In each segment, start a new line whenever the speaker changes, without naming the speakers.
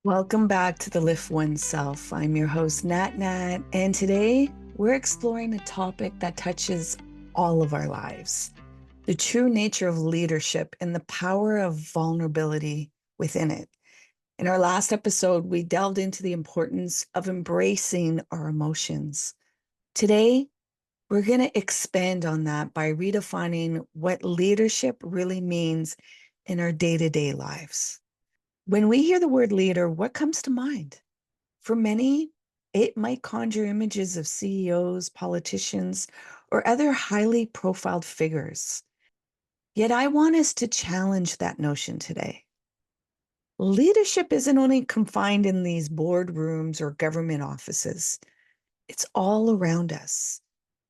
Welcome back to the Lift Oneself. I'm your host, Nat Nat, and today we're exploring a topic that touches all of our lives, the true nature of leadership and the power of vulnerability within it. In our last episode, we delved into the importance of embracing our emotions. Today, we're going to expand on that by redefining what leadership really means in our day-to-day lives. When we hear the word leader, what comes to mind? For many, it might conjure images of CEOs, politicians, or other highly profiled figures. Yet I want us to challenge that notion today. Leadership isn't only confined in these boardrooms or government offices, it's all around us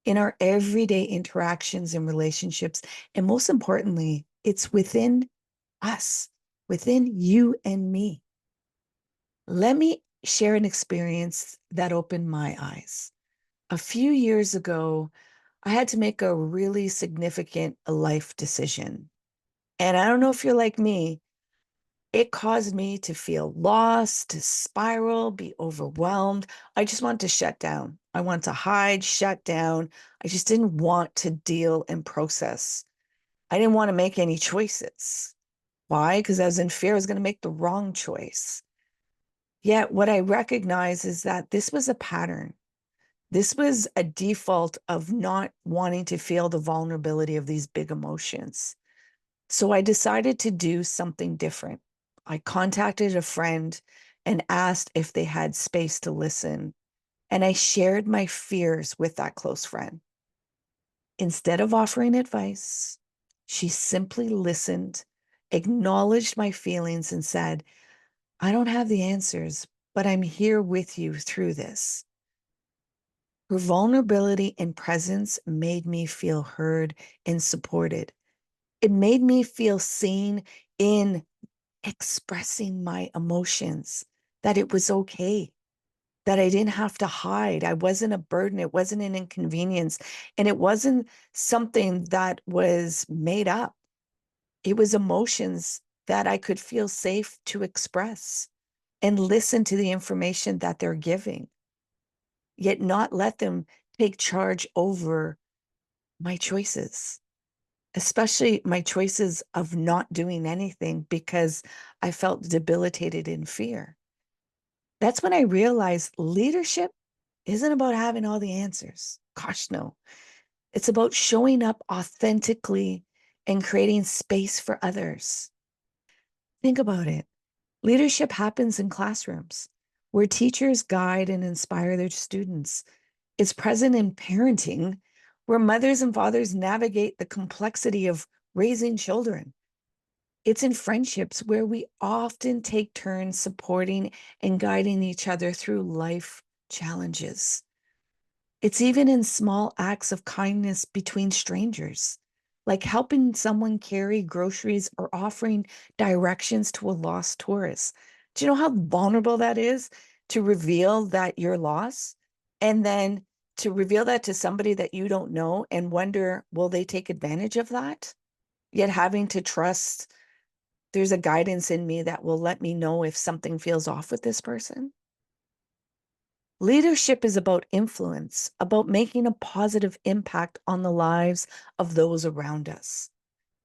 in our everyday interactions and relationships. And most importantly, it's within us, within you and me. Let me share an experience that opened my eyes. A few years ago, I had to make a really significant life decision. And I don't know if you're like me, it caused me to feel lost, to spiral, be overwhelmed. I just wanted to shut down. I wanted to hide, shut down. I just didn't want to deal and process. I didn't want to make any choices. Why? Because I was in fear I was going to make the wrong choice. Yet what I recognize is that this was a pattern. This was a default of not wanting to feel the vulnerability of these big emotions. So I decided to do something different. I contacted a friend and asked if they had space to listen. And I shared my fears with that close friend. Instead of offering advice, she simply listened, acknowledged my feelings, and said, I don't have the answers, but I'm here with you through this. Her vulnerability and presence made me feel heard and supported. It made me feel seen in expressing my emotions, that it was okay, that I didn't have to hide. I wasn't a burden. It wasn't an inconvenience. And it wasn't something that was made up. It was emotions that I could feel safe to express and listen to the information that they're giving, yet not let them take charge over my choices, especially my choices of not doing anything because I felt debilitated in fear. That's when I realized leadership isn't about having all the answers. Gosh, no. It's about showing up authentically and creating space for others. Think about it. Leadership happens in classrooms where teachers guide and inspire their students. It's present in parenting, where mothers and fathers navigate the complexity of raising children. It's in friendships where we often take turns supporting and guiding each other through life challenges. It's even in small acts of kindness between strangers, like helping someone carry groceries or offering directions to a lost tourist. Do you know how vulnerable that is to reveal that you're lost and then to reveal that to somebody that you don't know and wonder, will they take advantage of that? Yet having to trust there's a guidance in me that will let me know if something feels off with this person. Leadership is about influence, about making a positive impact on the lives of those around us.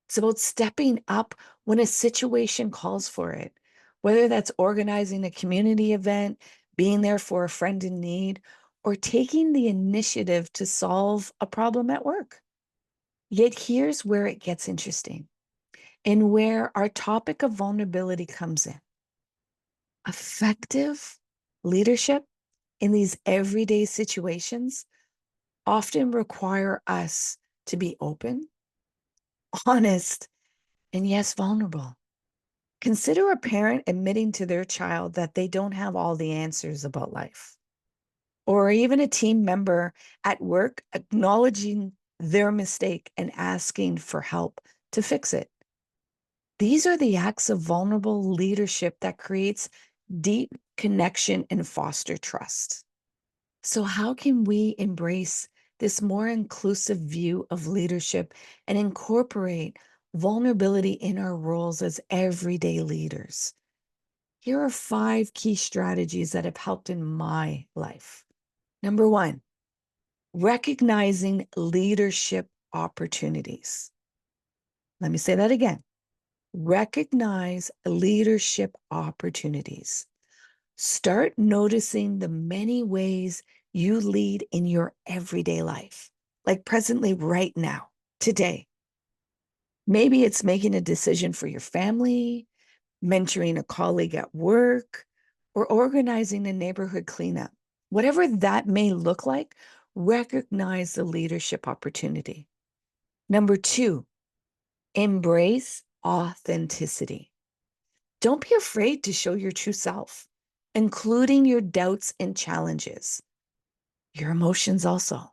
It's about stepping up when a situation calls for it, whether that's organizing a community event, being there for a friend in need, or taking the initiative to solve a problem at work. Yet here's where it gets interesting and where our topic of vulnerability comes in. Effective leadership in these everyday situations often require us to be open, honest, and yes, vulnerable. Consider a parent admitting to their child that they don't have all the answers about life, or even a team member at work acknowledging their mistake and asking for help to fix it. These are the acts of vulnerable leadership that creates deep connection and foster trust. So, how can we embrace this more inclusive view of leadership and incorporate vulnerability in our roles as everyday leaders? Here are 5 key strategies that have helped in my life. Number 1, recognizing leadership opportunities. Let me say that again. Recognize leadership opportunities. Start noticing the many ways you lead in your everyday life, like presently, right now, today. Maybe it's making a decision for your family, mentoring a colleague at work, or organizing a neighborhood cleanup. Whatever that may look like, recognize the leadership opportunity. Number 2, embrace authenticity. Don't be afraid to show your true self, including your doubts and challenges, your emotions also.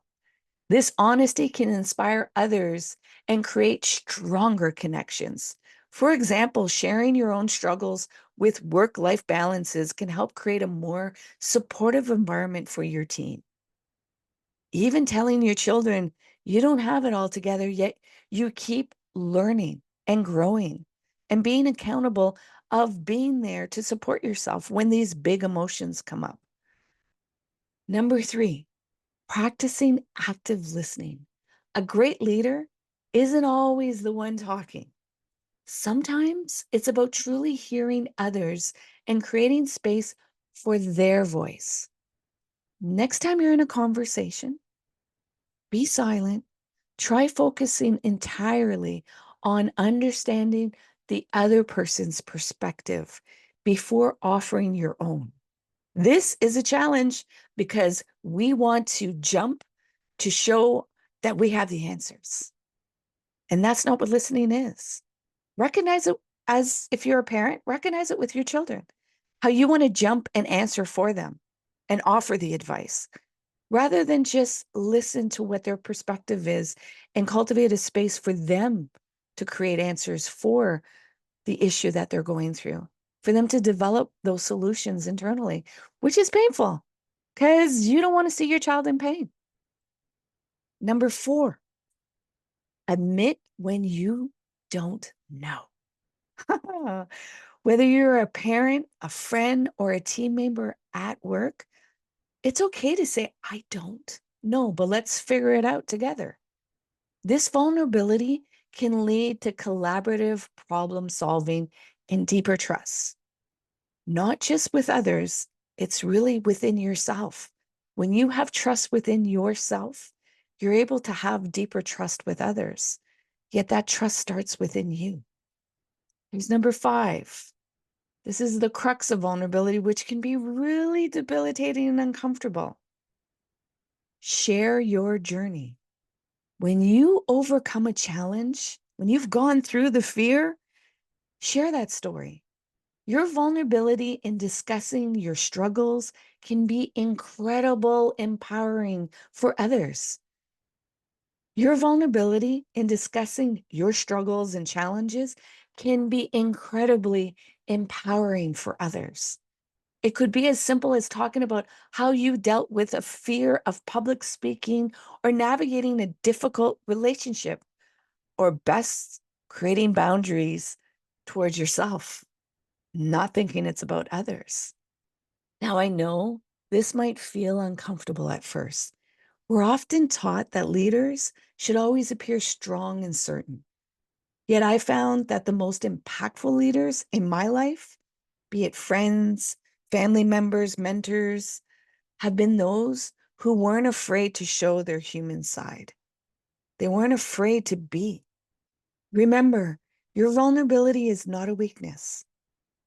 This honesty can inspire others and create stronger connections. For example, sharing your own struggles with work-life balances can help create a more supportive environment for your team. Even telling your children you don't have it all together, yet you keep learning and growing and being accountable of being there to support yourself when these big emotions come up. Number 3, practicing active listening. A great leader isn't always the one talking. Sometimes it's about truly hearing others and creating space for their voice. Next time you're in a conversation, be silent. Try focusing entirely on understanding the other person's perspective before offering your own. This is a challenge because we want to jump to show that we have the answers. And that's not what listening is. Recognize it as if you're a parent, recognize it with your children, how you want to jump and answer for them and offer the advice rather than just listen to what their perspective is and cultivate a space for them to create answers for the issue that they're going through, for them to develop those solutions internally, which is painful because you don't want to see your child in pain. Number 4, admit when you don't know. Whether you're a parent, a friend, or a team member at work, it's okay to say, I don't know, but let's figure it out together. This vulnerability can lead to collaborative problem solving and deeper trust, not just with others, it's really within yourself. When you have trust within yourself, you're able to have deeper trust with others. Yet that trust starts within you. Here's number 5. This is the crux of vulnerability, which can be really debilitating and uncomfortable. Share your journey. When you overcome a challenge, when you've gone through the fear, share that story. Your vulnerability in discussing your struggles can be incredible, empowering for others. Your vulnerability in discussing your struggles and challenges can be incredibly empowering for others. It could be as simple as talking about how you dealt with a fear of public speaking or navigating a difficult relationship, or best, creating boundaries towards yourself, not thinking it's about others. Now, I know this might feel uncomfortable at first. We're often taught that leaders should always appear strong and certain. Yet I found that the most impactful leaders in my life, be it friends, family members, mentors, have been those who weren't afraid to show their human side. They weren't afraid to be. Remember, your vulnerability is not a weakness.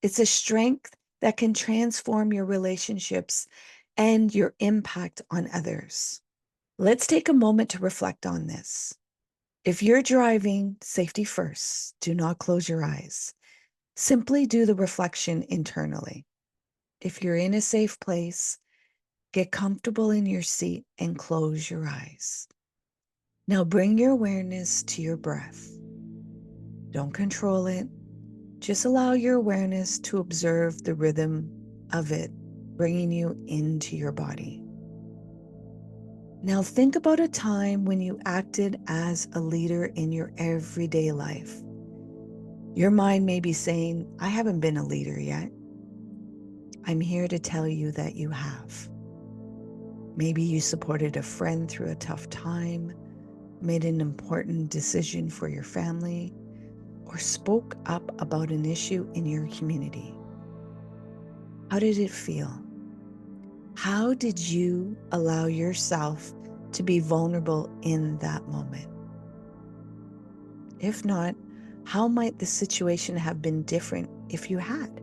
It's a strength that can transform your relationships and your impact on others. Let's take a moment to reflect on this. If you're driving, safety first. Do not close your eyes. Simply do the reflection internally. If you're in a safe place, get comfortable in your seat and close your eyes. Now bring your awareness to your breath. Don't control it. Just allow your awareness to observe the rhythm of it, bringing you into your body. Now think about a time when you acted as a leader in your everyday life. Your mind may be saying, I haven't been a leader yet. I'm here to tell you that you have. Maybe you supported a friend through a tough time, made an important decision for your family, or spoke up about an issue in your community. How did it feel? How did you allow yourself to be vulnerable in that moment? If not, how might the situation have been different if you had?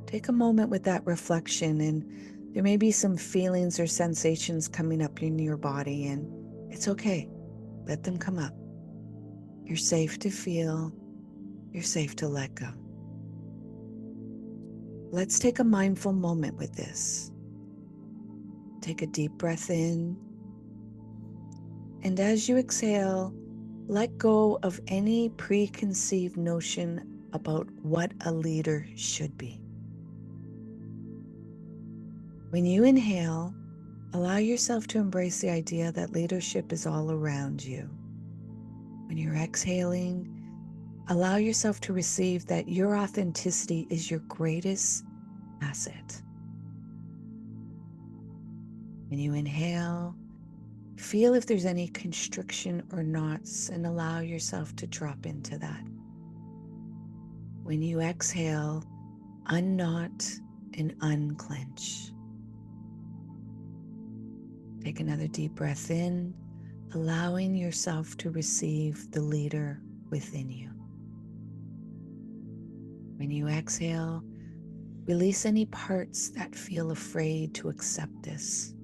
Take a moment with that reflection, and there may be some feelings or sensations coming up in your body, and it's okay. Let them come up. You're safe to feel, you're safe to let go. Let's take a mindful moment with this. Take a deep breath in, and as you exhale, let go of any preconceived notion about what a leader should be. When you inhale, allow yourself to embrace the idea that leadership is all around you. When you're exhaling, allow yourself to receive that your authenticity is your greatest asset. When you inhale, feel if there's any constriction or knots and allow yourself to drop into that. When you exhale, unknot and unclench. Take another deep breath in, allowing yourself to receive the leader within you. When you exhale, release any parts that feel afraid to accept this.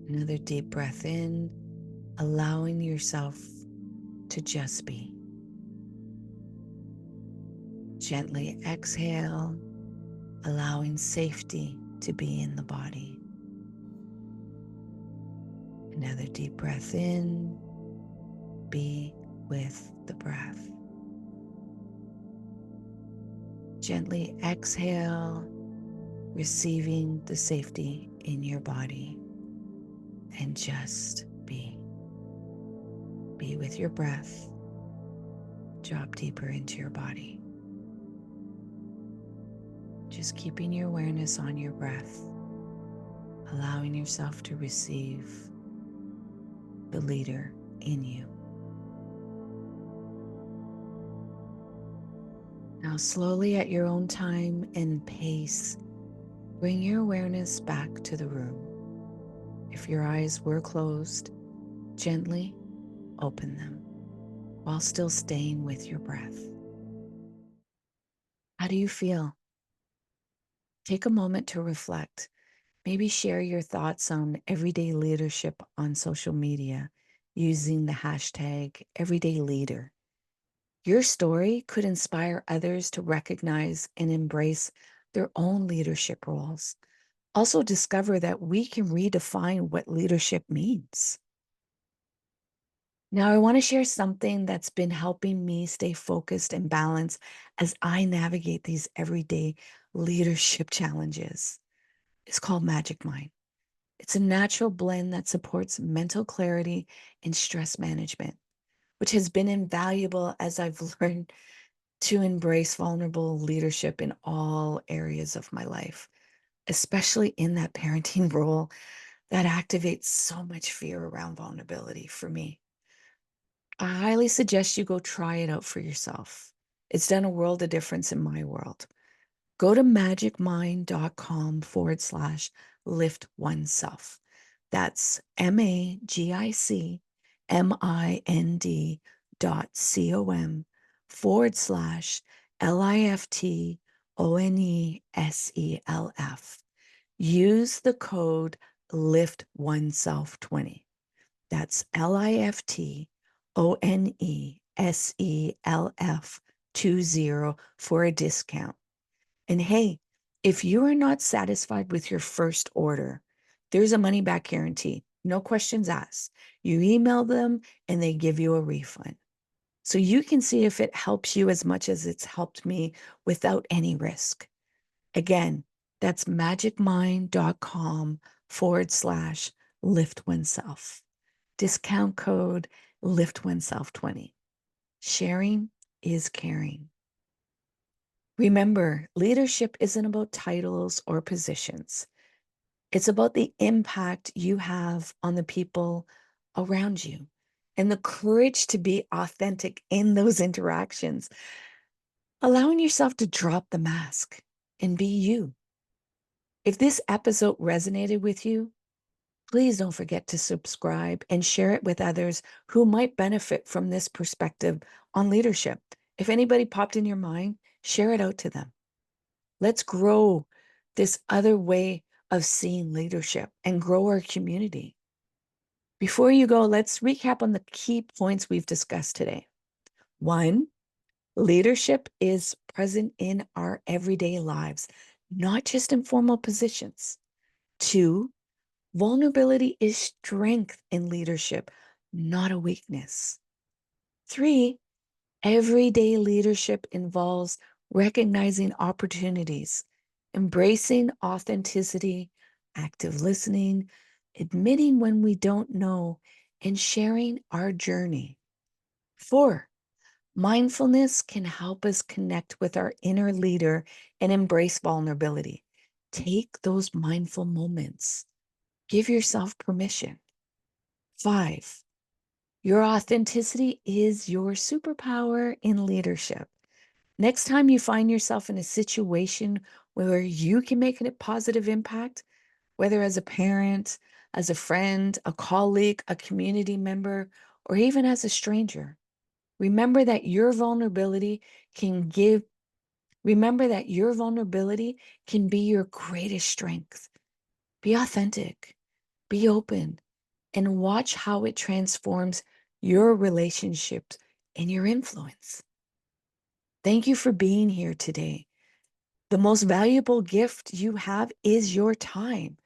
Another deep breath in, allowing yourself to just be. Gently exhale, allowing safety to be in the body. Another deep breath in, be with the breath. Gently exhale, receiving the safety in your body, and just be. Be with your breath. Drop deeper into your body. Just keeping your awareness on your breath, allowing yourself to receive the leader in you. Now, slowly at your own time and pace, bring your awareness back to the room. If your eyes were closed, gently open them while still staying with your breath. How do you feel? Take a moment to reflect. Maybe share your thoughts on everyday leadership on social media using the hashtag #EverydayLeader. Your story could inspire others to recognize and embrace their own leadership roles. Also, discover that we can redefine what leadership means. Now, I want to share something that's been helping me stay focused and balanced as I navigate these everyday leadership challenges. It's called Magic Mind. It's a natural blend that supports mental clarity and stress management, which has been invaluable as I've learned to embrace vulnerable leadership in all areas of my life, especially in that parenting role that activates so much fear around vulnerability for me. I highly suggest you go try it out for yourself. It's done a world of difference in my world. Go to magicmind.com/LiftOneSelf. That's MAGICMIND.com/LiftOneSelf. Use the code LiftOneSelf20. That's LiftOneSelf20 for a discount. And hey, if you are not satisfied with your first order, there's a money back guarantee. No questions asked. You email them and they give you a refund. So you can see if it helps you as much as it's helped me without any risk. Again, that's magicmind.com/LiftOneSelf. Discount code LiftOneSelf20. Sharing is caring. Remember, leadership isn't about titles or positions. It's about the impact you have on the people around you and the courage to be authentic in those interactions, allowing yourself to drop the mask and be you. If this episode resonated with you, please don't forget to subscribe and share it with others who might benefit from this perspective on leadership. If anybody popped in your mind, share it out to them. Let's grow this other way of seeing leadership and grow our community. Before you go, let's recap on the key points we've discussed today. 1, leadership is present in our everyday lives, not just in formal positions. 2, vulnerability is strength in leadership, not a weakness. 3, everyday leadership involves recognizing opportunities, embracing authenticity, active listening, admitting when we don't know, and sharing our journey. 4, mindfulness can help us connect with our inner leader and embrace vulnerability. Take those mindful moments. Give yourself permission. 5, your authenticity is your superpower in leadership. Next time you find yourself in a situation where you can make a positive impact, whether as a parent, as a friend, a colleague, a community member, or even as a stranger, remember that your vulnerability can give, remember that your vulnerability can be your greatest strength. Be authentic, be open, and watch how it transforms your relationships and your influence. Thank you for being here today. The most valuable gift you have is your time.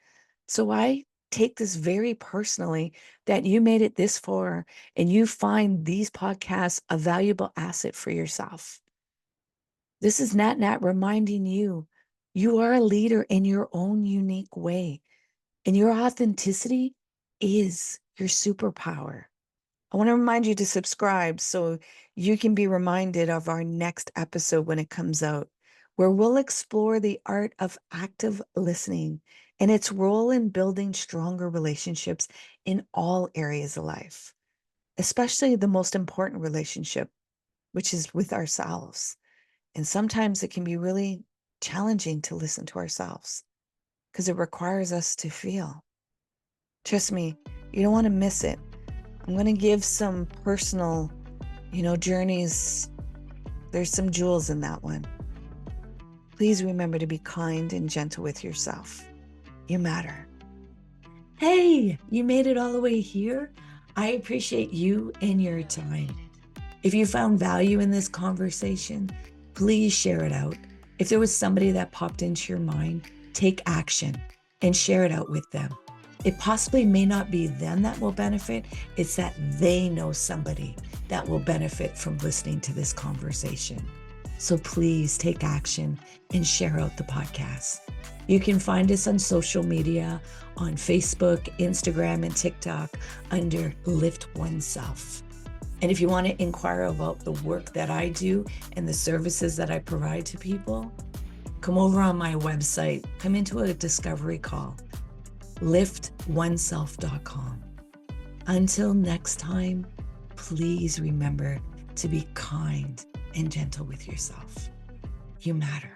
So I take this very personally that you made it this far and you find these podcasts a valuable asset for yourself. This is Nat Nat reminding you, you are a leader in your own unique way, and your authenticity is your superpower. I want to remind you to subscribe so you can be reminded of our next episode when it comes out, where we'll explore the art of active listening and its role in building stronger relationships in all areas of life, especially the most important relationship, which is with ourselves. And sometimes it can be really challenging to listen to ourselves because it requires us to feel. Trust me, you don't want to miss it. I'm going to give some personal, journeys. There's some jewels in that one. Please remember to be kind and gentle with yourself. You matter. Hey, you made it all the way here. I appreciate you and your time. If you found value in this conversation, please share it out. If there was somebody that popped into your mind, take action and share it out with them. It possibly may not be them that will benefit. It's that they know somebody that will benefit from listening to this conversation. So please take action and share out the podcast. You can find us on social media on Facebook, Instagram, and TikTok under LiftOneSelf. And if you want to inquire about the work that I do and the services that I provide to people, come over on my website, come into a discovery call. LiftOneSelf.com. Until next time, please remember to be kind and gentle with yourself. You matter.